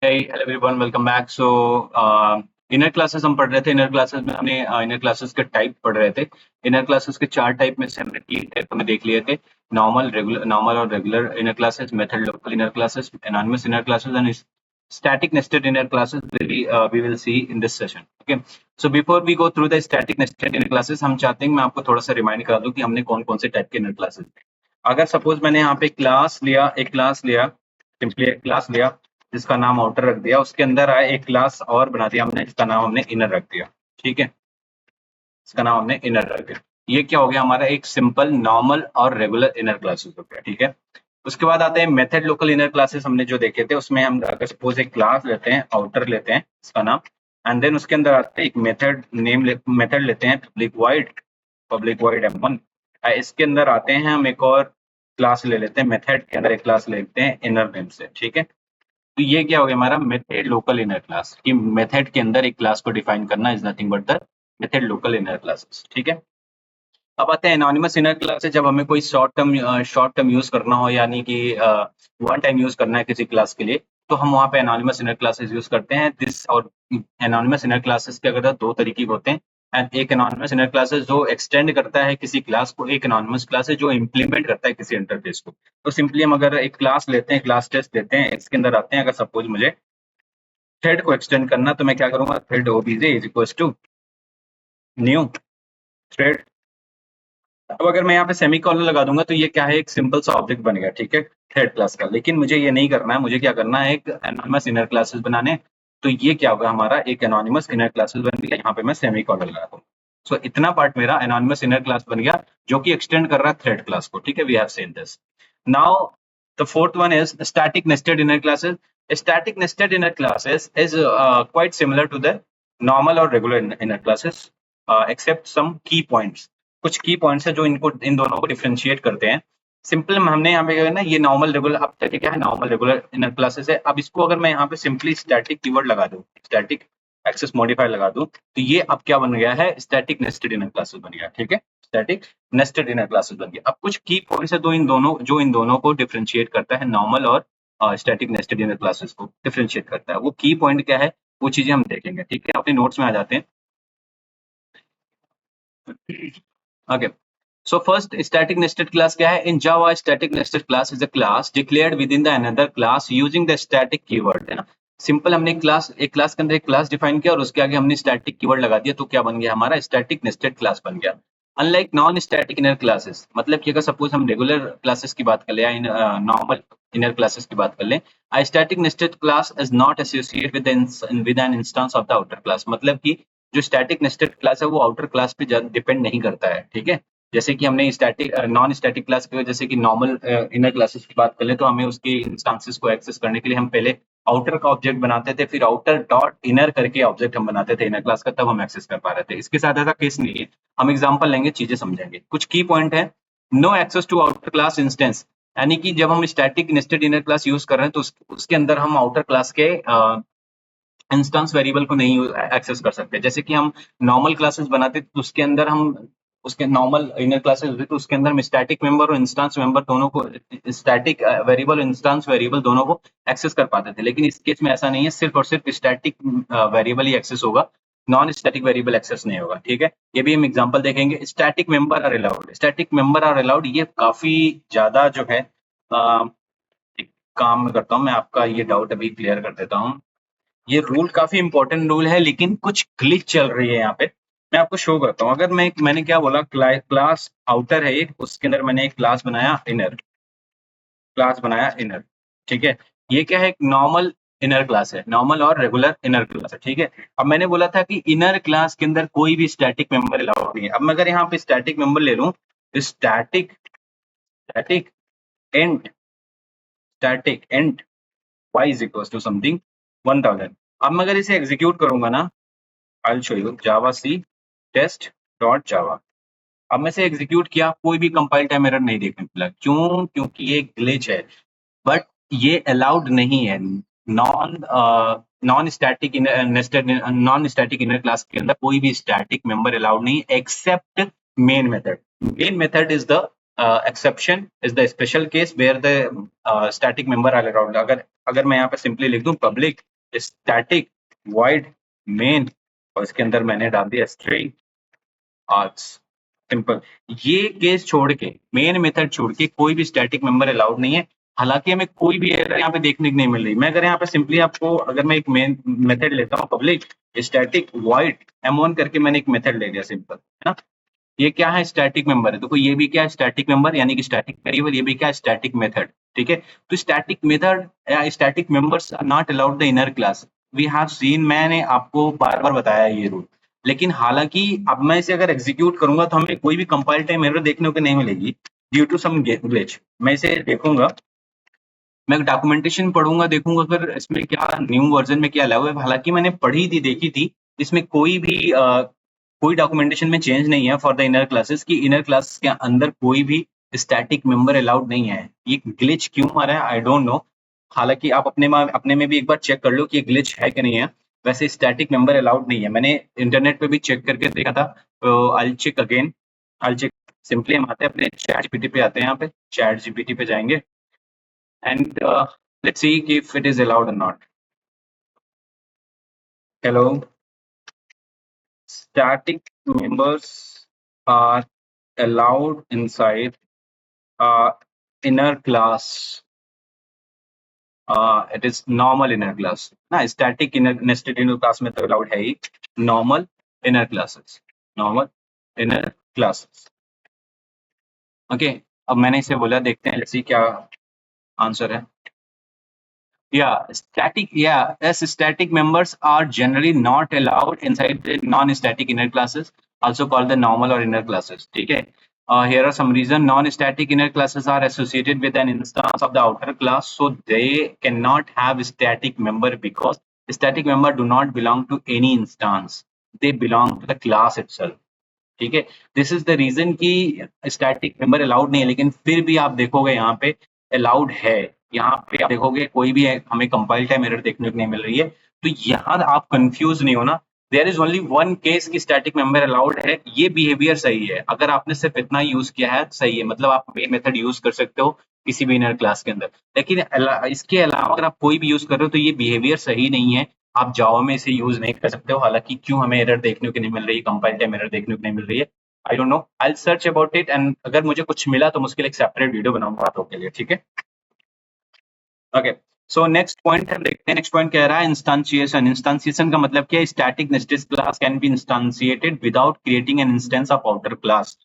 Hello everyone, welcome back. सो inner classes हम पढ़ रहे थे। इनर क्लासेस में हमने इनर क्लासेस के टाइप पढ़ रहे थे। इनर क्लासेस के 4 टाइप में से हमने 3 टाइप हमने देख लिए थे। नॉर्मल और regular inner classes, method local inner classes, anonymous inner classes and static nested inner classes we will see in this session. Okay, so before we go through the static nested inner classes, हम चाहते हैं मैं आपको थोड़ा सा remind करा दूं कि हमने कौन कौन से टाइप के इनर क्लासेस। अगर सपोज मैंने यहाँ पे एक क्लास लिया सिंपली एक क्लास लिया जिसका नाम आउटर रख दिया, उसके अंदर आया एक क्लास और बना दिया हमने जिसका नाम हमने इनर रख दिया। ठीक है, इसका नाम हमने इनर रख दिया। ये क्या हो गया हमारा, एक सिंपल नॉर्मल और रेगुलर इनर क्लासेस हो गया। ठीक है, उसके बाद आते हैं मेथड लोकल इनर क्लासेस। हमने जो देखे थे उसमें हम अगर सपोज एक क्लास लेते हैं, आउटर लेते हैं इसका नाम, एंड देन उसके अंदर आते हैं एक मेथड लेते हैं पब्लिक वाइड M1। इसके अंदर आते हैं हम एक और क्लास ले लेते हैं, मेथड के अंदर एक क्लास ले लेते हैं इनर नेम से। ठीक है, तो ये क्या हो गया हमारा मेथड लोकल इनर क्लास, कि मेथड के अंदर एक क्लास को डिफाइन करना is nothing but the method local inner classes. ठीक है, अब आते हैं एनोनिमस इनर क्लास से। जब हमें कोई शॉर्ट टर्म यूज करना हो, यानी कि वन टाइम यूज करना है किसी क्लास के लिए, तो हम वहाँ पे एनोनिमस इनर क्लासेस यूज करते हैं। दिस और एनोनिमस इनर क्लासेस के अगर दो तरीके होते हैं। एंड एक एनोनिमस इनर क्लासेस जो एक्सटेंड करता है किसी क्लास को, एक एनोनिमस क्लास है जो इम्प्लीमेंट करता है किसी इंटरफेस को। तो सिंपली हम अगर एक क्लास लेते हैं, क्लास टेस्ट लेते हैं, इसके अंदर आते हैं, अगर सपोज मुझे थ्रेड को एक्सटेंड करना, तो मैं क्या करूंगा, thread OBJ is equal to new thread. अब अगर मैं यहाँ पे सेमीकोलन लगा दूंगा तो ये क्या है, एक सिंपल सा ऑब्जेक्ट बन गया। ठीक है, थ्रेड क्लास का। लेकिन मुझे ये नहीं करना है, मुझे क्या करना है, एक एनोनिमस इनर क्लासेस बनाने। तो ये क्या होगा हमारा, एक एनोनिमस इनर क्लासेस बन गया, यहाँ पे मैं सेमीकोलन लगा दूंगा। सो इतना पार्ट मेरा एनोनिमस इनर क्लास बन गया जो कि एक्सटेंड कर रहा है थ्रेड क्लास को। ठीक है, we have seen this. Now the fourth one is static nested inner classes. Static nested inner classes is quite similar to the normal और regular inner classes, except some key points. कुछ की points है जो इनको इन दोनों को differentiate करते हैं। सिंपल हमने यहाँ पे क्या करना है, ये नॉर्मल रेगुलर, अब तक क्या है नॉर्मल रेगुलर इनर क्लासेस है। अब इसको अगर मैं यहाँ पे सिंपली स्टैटिक कीवर्ड लगा दूं, स्टैटिक एक्सेस मॉडिफायर लगा दूं, तो ये अब क्या बन गया है, स्टैटिक नेस्टेड इनर क्लासेस बन गया। ठीक है, स्टैटिक नेस्टेड इनर क्लासेस बन गया। अब कुछ की पॉइंट्स है जो इन दोनों को डिफरेंशिएट करता है, नॉर्मल और स्टैटिक नेस्टेड इनर क्लासेस को डिफरेंशिएट करता है। वो की पॉइंट क्या है, वो चीजें हम देखेंगे। ठीक है, अपने नोट्स में आ जाते हैं। Okay. So first static nested class क्या है? In Java, static nested class is a class declared within the another class using the static keyword, है ना। सिंपल हमने एक क्लास के अंदर एक क्लास डिफाइन किया और उसके आगे हमने स्टैटिक कीवर्ड लगा दिया, तो क्या बन गया हमारा, स्टैटिक नेस्टेड क्लास बन गया। Unlike non static inner classes, मतलब कि अगर सपोज हम रेगुलर क्लासेस की बात कर ले या नॉर्मल इनर क्लासेस की बात कर लें, a static nested class is not associated with an instance of the outer class। मतलब कि जो स्टैटिक नेस्टेड क्लास है वो आउटर क्लास पे डिपेंड नहीं करता है। ठीक है, जैसे कि हमने स्टैटिक नॉन स्टैटिक क्लास की, जैसे कि नॉर्मल इनर क्लासेस की बात करें, तो हमें उसके इंस्टांसेस को एक्सेस करने के लिए हम पहले आउटर का ऑब्जेक्ट बनाते थे, फिर आउटर डॉट इनर करके ऑब्जेक्ट हम बनाते थे इनर क्लास का, तब हम एक्सेस कर पा रहे थे। इसके साथ ऐसा केस नहीं है। हम एग्जांपल लेंगे, चीजें समझेंगे। कुछ की पॉइंट है, no access to outer class instance, यानी कि जब हम static nested inner class use कर रहे हैं तो उसके अंदर हम आउटर क्लास के इंस्टेंस वेरिएबल को नहीं एक्सेस कर सकते। जैसे कि हम नॉर्मल क्लासेस बनाते तो उसके अंदर हम उसके नॉर्मल इनर क्लासेस होती तो उसके अंदर हम स्टैटिक मेंबर और इंस्टेंस मेंबर दोनों को, स्टैटिक वेरिएबल और इंस्टेंस वेरिएबल दोनों को एक्सेस कर पाते थे। लेकिन इस केस में ऐसा नहीं है, सिर्फ और सिर्फ स्टैटिक वेरिएबल ही एक्सेस होगा, नॉन स्टैटिक वेरिएबल एक्सेस नहीं होगा। ठीक है, ये भी हम एग्जांपल देखेंगे। Static member are allowed, static member are allowed, ये काफी ज्यादा जो है एक काम में करता हूँ मैं, आपका ये डाउट अभी क्लियर कर देता हूँ। ये रूल काफी इंपॉर्टेंट रूल है, लेकिन कुछ ग्लिच चल रही है यहाँ पे, मैं आपको शो करता हूँ। अगर मैंने क्या बोला, क्लास आउटर है एक, उसके अंदर मैंने एक क्लास बनाया इनर। ठीक है, ये क्या है, एक नॉर्मल इनर क्लास है, नॉर्मल और रेगुलर इनर क्लास है। ठीक है, अब मैंने बोला था कि इनर क्लास के अंदर कोई भी स्टैटिक मेंबर अलाउड नहीं है। अब मैं अगर यहाँ पे स्टैटिक मेंबर ले लूँ, static static and static and y is equals to something 1000। अब मैं अगर इसे एग्जीक्यूट करूंगा ना, I'll show you java c test dot java। अब मैं इसे एग्जीक्यूट किया, कोई भी कंपाइल टाइम एरर नहीं देखने मिला। क्यों? क्योंकि ये ग्लिच है, बट ये अलाउड नहीं है। नॉन स्टैटिक इनर क्लास के अंदर कोई भी स्टैटिक मेंबर अलाउड नहीं, except main method. Main method is the exception, is the special case where the static member are allowed। अगर मैं यहाँ पे सिंपली लिख दूं पब्लिक स्टैटिक वॉइड मेन, और इसके अंदर मैंने डाल दिया स्ट्रिंग आर्ग्स। सिंपल। ये केस छोड़ के, मेन मेथड छोड़ के कोई भी स्टैटिक मेंबर अलाउड नहीं है। हालांकि हमें कोई भी एरर यहाँ पे देखने को नहीं मिल रही। मैं अगर यहाँ पे सिंपली आपको, अगर मैं एक मेन मेथड लेता हूँ पब्लिक स्टैटिक वॉइड m1 करके, मैंने एक मेथड ले लिया सिंपल, है ना। ये क्या है, स्टैटिक मेंबर है। देखो ये भी क्या है, स्टैटिक मेंबर यानी कि स्टैटिक वेरिएबल, ये भी क्या है, स्टैटिक मेथड। ठीक है, तो स्टैटिक मेथड या static members are not allowed the inner class. We have seen, मैंने आपको बार बार बताया ये रूल। लेकिन हालांकि अब मैं इसे अगर एग्जीक्यूट करूंगा तो हमें कोई भी कंपाइल टाइम एरर देखने को नहीं मिलेगी ड्यू टू सम ग्लिच। मैं इसे देखूंगा, मैं डॉक्यूमेंटेशन पढ़ूंगा, देखूंगा अगर इसमें क्या न्यू वर्जन में क्या अलाउ है। हालांकि मैंने पढ़ी थी, देखी थी, इसमें कोई भी कोई डॉक्यूमेंटेशन में चेंज नहीं है फॉर द इनर क्लासेस की इनर क्लास के अंदर कोई भी स्टैटिक मेंबर अलाउड नहीं है। ये ग्लिच क्यों आ रहा है आई डोंट नो। हालांकि आप अपने में भी एक बार चेक कर लो कि ये ग्लिच है कि नहीं है। वैसे स्टैटिक मेंबर अलाउड नहीं है, मैंने इंटरनेट पे भी चेक करके देखा था। I check again, I check. Simply हम आते हैं अपने चैट जीपीटी पे, आते हैं यहाँ पे चैट जीपीटी पे जाएंगे and let's see if it is allowed or not. Hello, static members are allowed inside inner class. It is normal inner class. ना static inner nested inner class में तो allowed है ही, normal inner classes, normal inner classes. Okay, अब मैंने इसे बोला, देखते हैं let's see क्या आंसर है। Yes, static members are generally not allowed inside the non-static inner classes, also called the normal or inner classes. ठीक है? Here are some reasons. Non-static inner classes are associated with an instance of the outer class, so they cannot have static member because static member do not belong to any instance. They belong to the class itself. ठीक है, this is the reason कि static member allowed नहीं है, लेकिन फिर भी आप देखोगे यहाँ पे अलाउड है। यहाँ पे आप देखोगे कोई भी हमें कंपाइल टाइम एरर देखने को नहीं मिल रही है। तो यहाँ आप कंफ्यूज नहीं होना, there is only one case की स्टैटिक मेंबर अलाउड है, ये बिहेवियर सही है। अगर आपने सिर्फ इतना यूज किया है सही है, मतलब आप मेन मेथड यूज कर सकते हो किसी भी इनर क्लास के अंदर। लेकिन इसके अलावा अगर आप कोई भी यूज कर रहे हो तो ये बिहेवियर सही नहीं है। आप जावा में इसे यूज नहीं कर सकते हो। हालांकि क्यों हमें एरर देखने को नहीं मिल रही है, कंपाइल टाइम एरर देखने को नहीं मिल रही है, I don't know. I will search about it and अगर मुझे कुछ मिला तो उसके लिए एक सेपरेट वीडियो बनाऊंगा आप लोग के लिए। ठीक है, ओके। सो नेक्स्ट पॉइंट हम देखते हैं। नेक्स्ट पॉइंट कह रहा है इंस्टांसिएशन। इंस्टांसिएशन का मतलब क्या है, static nested class can be instantiated without creating an instance of outer class.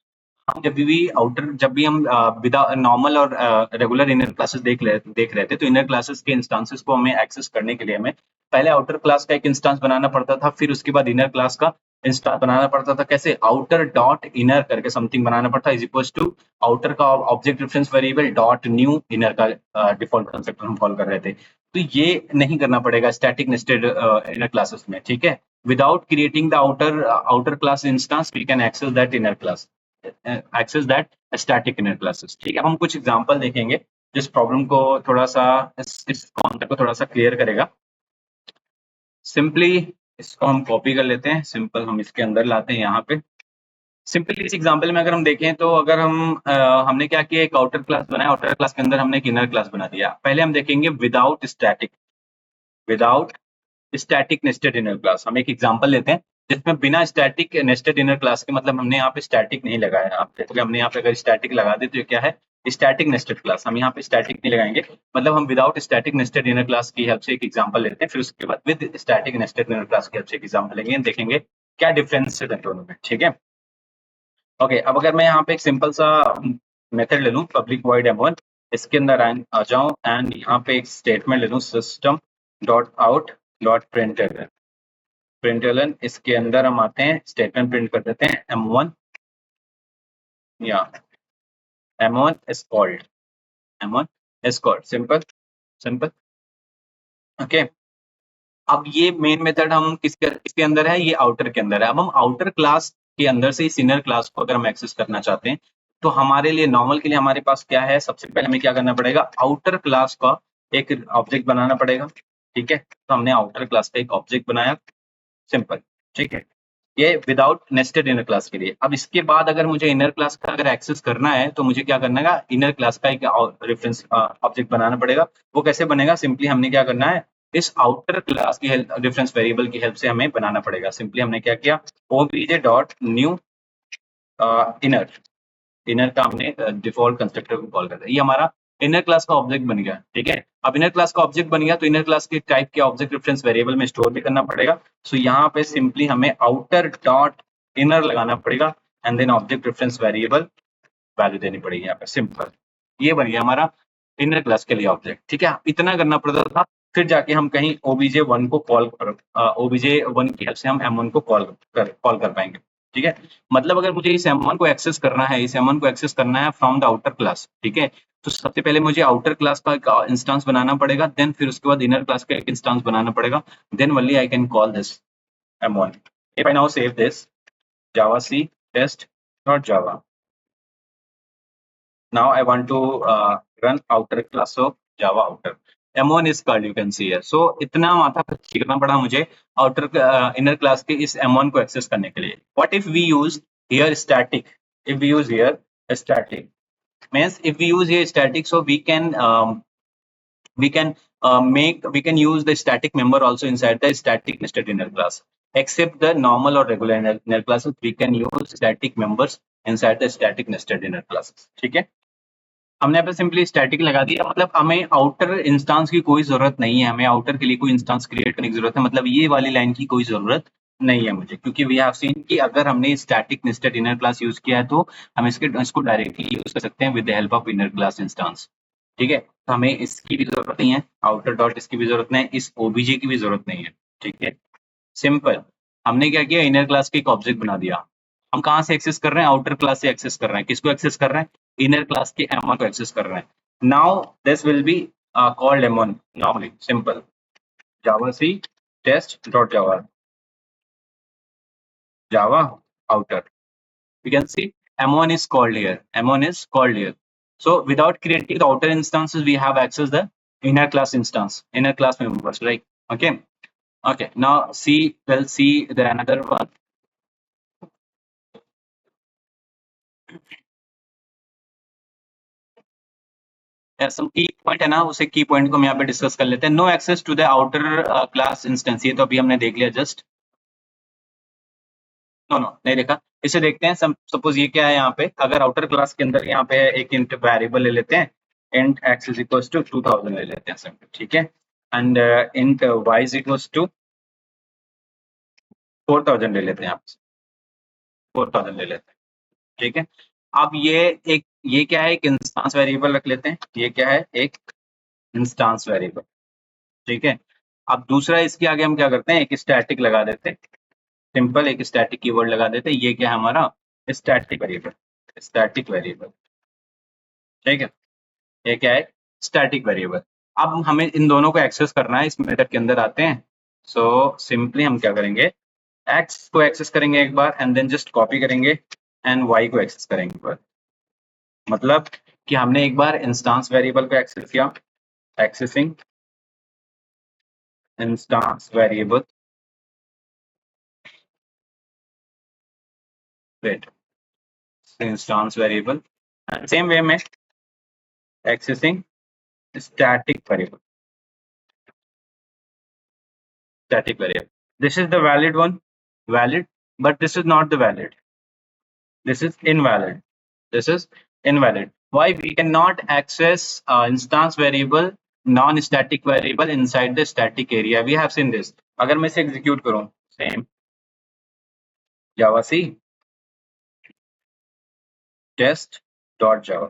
हम जब भी हम विदा नॉर्मल और रेगुलर इनर क्लासेस देख रहे थे, तो इनर क्लासेस के इंस्टांसेस को हमें एक्सेस करने के लिए हमें पहले आउटर क्लास का एक इंस्टांस बनाना पड़ता था, फिर उसके बाद इनर क्लास का इंस्टांस बनाना पड़ता था। कैसे, आउटर डॉट इनर करके समथिंग बनाना पड़ता है, इज इक्वल टू आउटर का object reference variable dot new inner का डिफॉल्ट कंसेप्ट हम फॉलो कर रहे थे। तो ये नहीं करना पड़ेगा स्टैटिक नेस्टेड इनर क्लासेस में। ठीक है, without creating the outer class instance we can access that inner class, access that static inner classes. ठीक है, अब हम कुछ एग्जांपल देखेंगे जिस प्रॉब्लम को थोड़ा सा, इस कॉन्सेप्ट को थोड़ा सा क्लियर करेगा। सिंपली इसको हम कॉपी कर लेते हैं, सिंपल हम इसके अंदर लाते हैं यहाँ पे। सिंपली इस एग्जांपल में अगर हम देखें तो अगर हमने क्या किया, एक आउटर क्लास बनाया, आउटर क्लास के अंदर हमने एक इनर क्लास बना दिया। पहले हम देखेंगे without static nested inner class. हम एक एग्जांपल लेते हैं जिसमें बिना स्टैटिक नेस्टेड इनर क्लास के, मतलब हमने यहाँ पे स्टैटिक नहीं लगाया। आप देखोगे हमने यहाँ पे अगर स्टैटिक लगा दे तो ये क्या है, स्टैटिक नेस्टेड क्लास। हम यहाँ पे स्टैटिक नहीं लगाएंगे, मतलब हम without static nested inner class की हेल्प से एक एग्जांपल लेते हैं, फिर उसके बाद with static nested inner class की हेल्प से एक एग्जांपल लेंगे, देखेंगे क्या डिफरेंस है दोनों में। ठीक है, ओके। अब अगर मैं यहाँ पे एक सिंपल सा मेथड ले लूँ पब्लिक वॉइड m1, इसके अंदर आ जाऊँ एंड यहाँ पे एक स्टेटमेंट ले लूँ system dot out dot println. इसके अंदर हम आते हैं, स्टेटमेंट प्रिंट कर देते हैं m1 या m1 is called, simple okay. अब ये मेन मेथड हम किसके अंदर है, ये आउटर के अंदर है। अब हम आउटर क्लास के अंदर से इस इनर क्लास को अगर हम एक्सेस करना चाहते हैं तो हमारे लिए नॉर्मल के लिए हमारे पास क्या है, सबसे पहले हमें क्या करना पड़ेगा, आउटर क्लास का एक ऑब्जेक्ट बनाना पड़ेगा। ठीक है, तो हमने आउटर क्लास का एक ऑब्जेक्ट बनाया, सिंपल। ठीक है, ये विदाउट नेस्टेड इनर क्लास के लिए। अब इसके बाद अगर मुझे इनर क्लास का अगर एक्सेस करना है तो मुझे क्या करना है, इनर क्लास का एक रेफरेंस ऑब्जेक्ट बनाना पड़ेगा। वो कैसे बनेगा, सिंपली हमने क्या करना है, इस आउटर क्लास की हेल्प, डिफरेंस वेरिएबल की हेल्प से हमें बनाना पड़ेगा। सिंपली हमने क्या किया, obj dot new inner, inner का हमने डिफॉल्ट कंस्ट्रक्टर को कॉल कर दिया। ये हमारा इनर क्लास का ऑब्जेक्ट बन गया, ठीक है। अब इनर क्लास का ऑब्जेक्ट बन गया तो इनर क्लास के टाइप के ऑब्जेक्ट रेफरेंस वेरिएबल में स्टोर भी करना पड़ेगा। सो यहाँ पे सिंपली हमें आउटर डॉट इनर लगाना पड़ेगा and then object reference variable value देनी पड़ेगी यहाँ पे, सिंपल। ये बन गया हमारा इनर क्लास के लिए ऑब्जेक्ट, ठीक है। इतना करना पड़ता था, फिर जाके हम कहीं obj1 को कॉल कर, obj1 की हेल्प से हम m1 को कॉल कर पाएंगे, ठीक है। मतलब अगर मुझे इस m1 को एक्सेस करना है, इस m1 को एक्सेस करना है फ्रॉम द आउटर क्लास, ठीक है, तो सबसे पहले मुझे आउटर क्लास का एक इंस्टेंस बनाना पड़ेगा, देन फिर उसके बाद इनर क्लास का एक इंस्टेंस बनाना पड़ेगा, then only I can call this m1। If I now save this java c test.java, now I want to run outer class of Java outer. M1 is called, you can see here. So इतना माथा पच्ची करना पड़ा मुझे outer inner class के इस M1 को access करने के लिए. What if we use here static? If we use here static, means if we use here static, so we can use the static member also inside the static nested inner class. Except the normal or regular inner classes, we can use static members inside the static nested inner classes. ठीक है, हमने यहाँ पे simply static लगा दिया, मतलब हमें outer instance की कोई जरूरत नहीं है, हमें आउटर के लिए कोई इंस्टेंस क्रिएट करने की जरूरत है, मतलब ये वाली लाइन की कोई जरूरत नहीं है मुझे, क्योंकि वी हैव सीन कि अगर हमने static nested inner class use किया है तो हम इसको डायरेक्टली यूज कर सकते हैं with the help of inner class instance, ठीक है। तो हमें इसकी भी जरूरत नहीं है, आउटर डॉट इसकी भी जरूरत नहीं है, इस ओबीजे की भी जरूरत नहीं है, ठीक है, सिंपल। हमने क्या किया, इनर क्लास का एक ऑब्जेक्ट बना दिया। हम कहाँ से एक्सेस कर रहे हैं, आउटर क्लास से एक्सेस कर रहे हैं। किसको एक्सेस कर रहे हैं, इनर क्लास के m1 को एक्सेस कर रहे हैं। Now this will be called m1 normally, simple java c test.java, java outer, you can see m1 is called here, m1 is called here. So without creating the outer instances, we have access the inner class instance, inner class members, right? Okay, now we'll see the another one. some की point है ना, उसे की point को हम यहाँ पे discuss कर लेते हैं। No access to the outer class instance, ये तो अभी हमने देख लिया जस्ट, नो नहीं देखा, इसे देखते हैं। सपोज ये क्या है यहाँ पे, अगर आउटर क्लास के अंदर यहाँ पे एक इंट वेरिएबल ले लेते हैं, int x is equal to 2000 ले लेते हैं सिंपल, ठीक है, and int y is equal to 4000 ले लेते हैं, आप 4000 ले लेते हैं, ठीक है। अब ये क्या है, एक इंस्टेंस वेरिएबल रख लेते हैं, ये क्या है, एक इंस्टेंस वेरिएबल, ठीक है। अब दूसरा इसके आगे हम क्या करते हैं, एक स्टैटिक लगा देते हैं, सिंपल एक स्टैटिक कीवर्ड लगा देते हैं। ये क्या है हमारा, स्टैटिक वेरिएबल, स्टैटिक वेरिएबल, ठीक है, ये क्या है, स्टैटिक वेरिएबल। अब हमें इन दोनों को एक्सेस करना है, इस मेथड के अंदर आते हैं। सो सिंपली हम क्या करेंगे, एक्स को एक्सेस करेंगे एक बार एंड देन जस्ट कॉपी करेंगे एंड वाई को एक्सेस करेंगे एक बार। मतलब कि हमने एक बार इंस्टेंस वेरिएबल को एक्सेस किया, accessing instance variable, wait, instance variable, same way में accessing static variable, static variable. This is the valid one, valid, but this is not the valid. This is invalid. This is invalid. Why we cannot access instance variable, non-static variable inside the static area? We have seen this. अगर मैं इसे execute करूं, same java c test.java.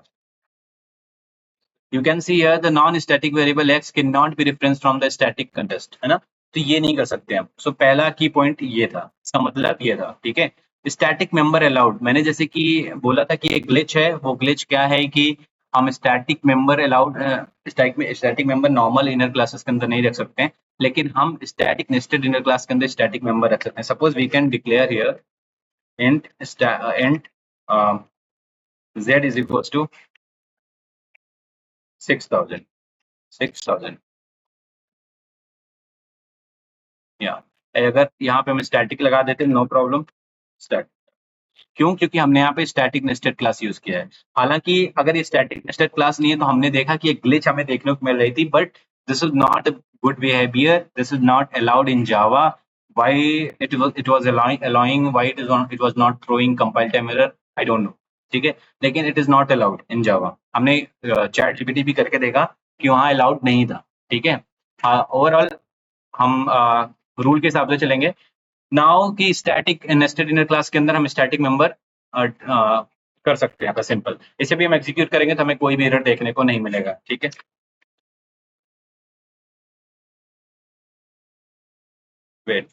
You can see here the non-static variable x cannot be referenced from the static context, है ना, तो ये नहीं कर सकते हम। सो पहला की पॉइंट ये था, इसका मतलब ये था, ठीक है। स्टैटिक मेंबर अलाउड, मैंने जैसे कि बोला था कि एक ग्लिच है, वो ग्लिच क्या है कि हम static member allowed, static member normal inner classes के अंदर नहीं रख सकते हैं, लेकिन हम स्टैटिक नेस्टेड इनर क्लास के अंदर स्टैटिक मेंबर रख सकते हैं। Suppose we can declare here int z is equals to 6000 या अगर यहाँ पे हम स्टैटिक लगा देते हैं, नो प्रॉब्लम, स्टैटिक। क्यों, क्योंकि हमने यहाँ पे स्टैटिक नेस्टेड क्लास यूज किया है। हालांकि अगर ये स्टैटिक नेस्टेड क्लास नहीं है तो हमने देखा कि एक ग्लिच हमें देखने को मिल रही थी, but this is not good behavior. This is not allowed in Java. Why it was allowing, why it was not throwing compile time error, I don't know. ठीक है, लेकिन it is not allowed in Java. हमने chat GPT भी करके देखा कि वहाँ allowed नहीं था. ठीक है, ओवरऑल हम रूल के हिसाब से चलेंगे. नाउ की स्टैटिक नेस्टेड इनर क्लास के अंदर हम स्टैटिक मेंबर कर सकते हैं. बस सिंपल, इसे भी हम एग्जीक्यूट करेंगे तो हमें कोई भी एरर देखने को नहीं मिलेगा. ठीक है, wait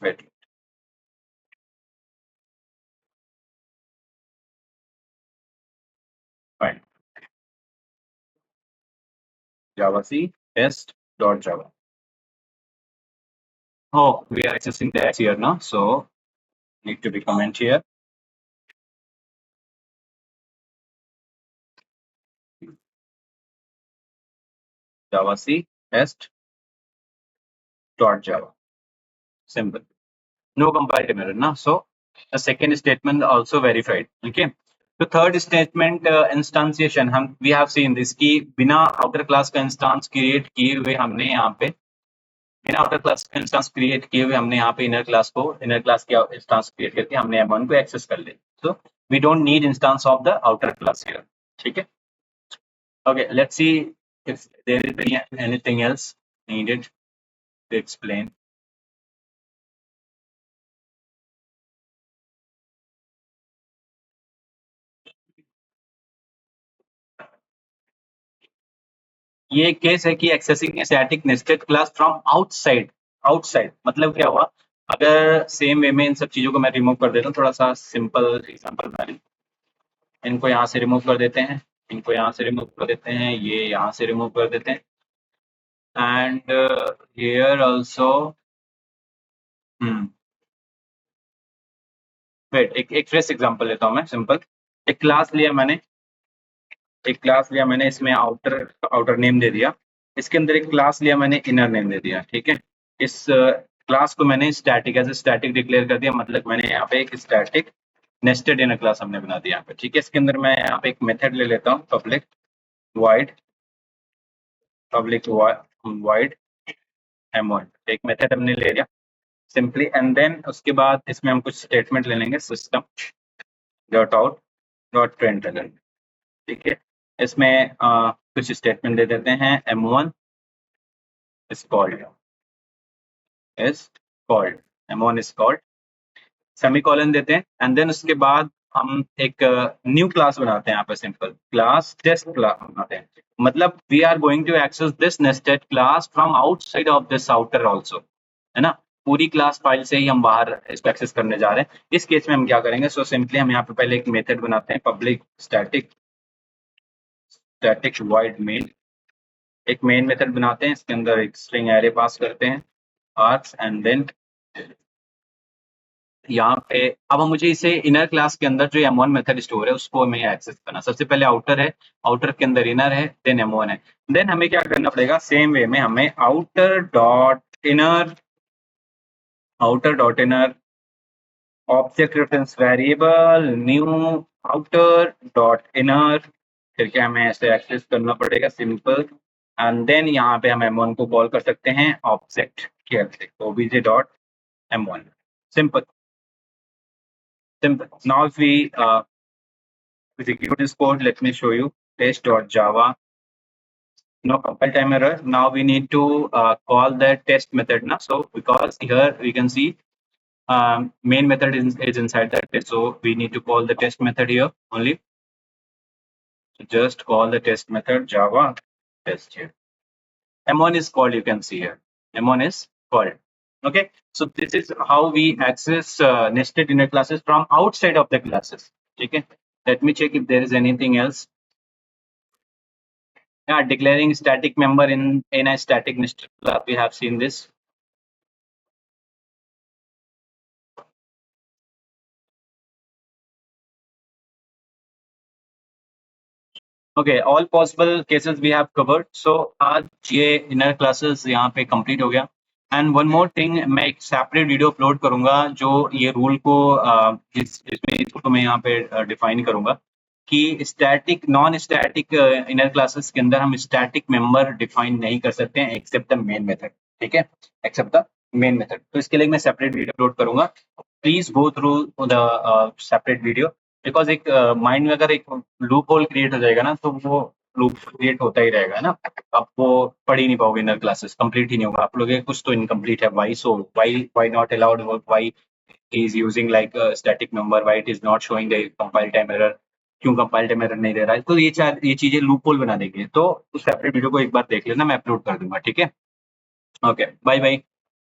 fine, java c test dot java. Oh, we are accessing the X here now, so need to be comment here. Java C test dot Java. Simple. No comparative error now. So the second statement also verified. Okay. The third statement instantiation, हम we have seen this कि बिना outer class का instance create किए हुए हमने यहाँ पे बिना outer class का instance create किए हुए हमने यहाँ पे inner class की instance create करके हमने M1 को access कर लिया. So we don't need instance of the outer class here. ठीक है. Okay, let's see if there is anything else needed to explain. ये केस है कि accessing static nested class from outside मतलब क्या हुआ, अगर सेम वे में इन सब चीजों को मैं रिमूव कर देता हूँ. थोड़ा सा सिंपल एग्जांपल मैं इनको यहाँ से रिमूव कर देते हैं, इनको यहाँ से रिमूव कर देते हैं, ये यहाँ से रिमूव कर देते हैं. एंड हियर आल्सो वेट, एक फ्रेश एग्जांपल लेता हूँ मैं. सिंपल एक क्लास लिया मैंने, इसमें आउटर नेम दे दिया. इसके अंदर एक क्लास लिया मैंने, इनर नेम दे दिया. ठीक है, इस क्लास को मैंने स्टैटिक एज स्टैटिक डिक्लेयर कर दिया. मतलब मैंने यहाँ पे एक स्टैटिक नेस्टेड इनर क्लास हमने बना दिया यहाँ पे. ठीक है, इसके अंदर मैं यहाँ पे एक मेथड ले लेता हूँ, पब्लिक वाइड M1. एक मेथड हमने ले लिया सिंपली. एंड देन उसके बाद इसमें हम कुछ स्टेटमेंट ले लेंगे, system dot out dot println. ठीक है, इसमें कुछ स्टेटमेंट दे देते हैं. M1 is called M1 is called semicolon देते हैं. एंड देन उसके बाद हम एक न्यू क्लास बनाते हैं यहाँ पे, सिंपल क्लास टेस्ट क्लास बनाते हैं. मतलब we are going to access this nested class from outside of this outer also, है ना. पूरी क्लास फाइल से ही हम बाहर इसको एक्सेस करने जा रहे हैं. इस केस में हम क्या करेंगे, सो सिंपली हम यहाँ पे पहले एक मेथड बनाते हैं, पब्लिक स्टैटिक वाइड मेन. एक मेन मेथड बनाते हैं, इसके अंदर एक स्ट्रिंग एरे पास करते हैं, आर्क्स. एंड देन यहाँ पे अब हम मुझे इसे इनर क्लास के अंदर जो M1 मेथड स्टोर है उसको हमें एक्सेस करना. सबसे पहले आउटर है, आउटर के अंदर इनर है, देन M1 है. देन हमें क्या करना पड़ेगा, सेम वे में हमें outer dot inner object reference variable new outer dot inner करके हमें ऐसे एक्सेस करना पड़ेगा, सिंपल. एंड देन यहाँ पे हम M1 को कॉल कर सकते हैं ऑब्जेक्ट के अंदर, obj dot M1. simple. Now if we execute this code, let me show you test.java. No compile time error. Now we need to call the test method now. So because here we can see main method is inside that test, so we need to call the test method here only. So just call the test method java test here. M1 is called, you can see here. M1 is called. Okay, so this is how we access nested inner classes from outside of the classes. Okay, let me check if there is anything else. Yeah, declaring static member in a static nested class, we have seen this. Okay, all possible cases we have covered. So आज ये inner classes यहाँ पे complete हो गया. And one more thing, मैं एक separate video upload करूंगा जो ये रूल को इसमें इसको मैं यहाँ पे डिफाइन करूंगा कि static non static inner classes के अंदर हम स्टैटिक मेंबर डिफाइन नहीं कर सकते हैं एक्सेप्ट द मेन मेथड. ठीक है, एक्सेप्ट द मेन मेथड। तो इसके लिए मैं सेपरेट वीडियो अपलोड करूंगा, please go through the separate video, because एक माइंड में अगर एक लूप होल क्रिएट हो जाएगा ना, तो वो लूप क्रिएट होता ही रहेगा ना, आप वो पढ़ ही नहीं पाओगे, इनर क्लासेस कंप्लीट ही नहीं होगा, आप लोग कुछ तो इनकम्प्लीट है, why so, why not allowed work, why is using like a static number, why it is not showing the compile time error, क्यों कंपाइल टाइम एरर नहीं दे रहा है, तो ये चीजें लूप होल बना देंगे। तो उस सेपरेट वीडियो को एक बार देख लेना, मैं अपलोड कर दूंगा, ठीक है। Okay, bye bye.